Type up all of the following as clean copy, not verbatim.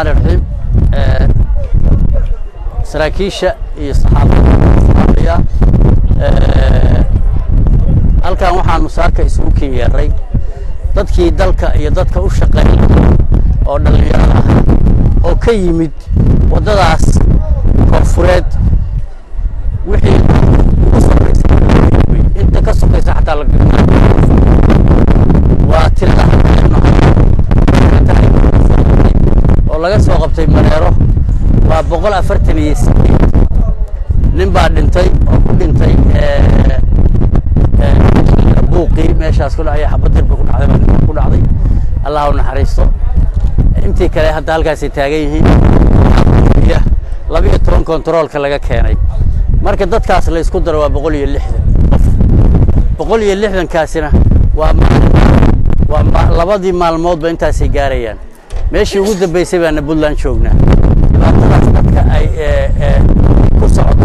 الرحمن الرحيم سراكيشة الصحافة halkan waxaan musaarka isugu keenyay dadkii dalka iyo dadka u shaqeeyay oo dhalinyarada ah oo ka yimid wadadaas koonfureed wixii u sameysay inta ka sokaysa xataa la waa tirada oo laga soo qabtay Mareero waa 148 nin baa dhintay oo ku dhintay buuqii meeshaas ku dhacay xabad ku dhacday Allahu naxariisto intii kale hadda halkaas ay taagan yihiin 12 controlka laga keenay marka dadkaas la isku daro waa 160 kaasina waa labadii maalmoodba intaas ay gaarayaan meeshii ugu dambeysay baan Puntland joognaa dadka ay ku socdo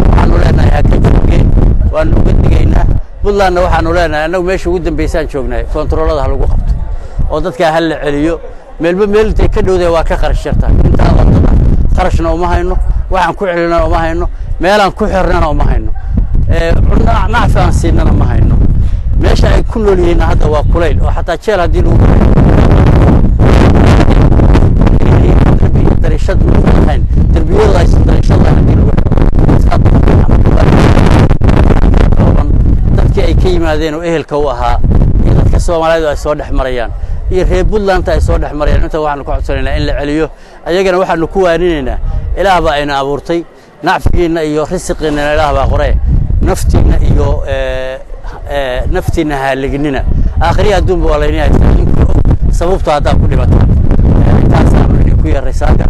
waxaanu leenahay ka joogeen waan uga digaynaa Puntland waxaanu leenahay anagu meeshii ugu dambeysaan joognaa controlada lagu qabto oo dadka hal la celiyo meelba meeltay ka dhowday waa ka qarash yartaa inta wadada qarashna uma hayno waxaan ku celinaa uma hayno meelaan ku xirnaa uma hayno nacfaan siinana ma hayno meesha ay ku nool yihiin hadda waa kuleyl oo xataa jeel hadii lagu darishad waxaan darbiyada ay darishada hadii lagu dadkii ay ka yimaadeen oo ehelka u ahaa iyo dadka Soomaaliyeed ay soo dhaxmarayaan iyo reer Puntland ay soo dhaxmarayaan inta waxaan ku codsanaynaa in la celiyo ayagana waxaan ku waaninaynaa Ilaah baa ayna abuurtay nacfigiina iyo risiqiina Ilaah baa qoray naftiina iyo naftiina halignina aakhiri adduunba waa leeyahay sababtoo hada ku dhimatay intaas aan ku yaray saaga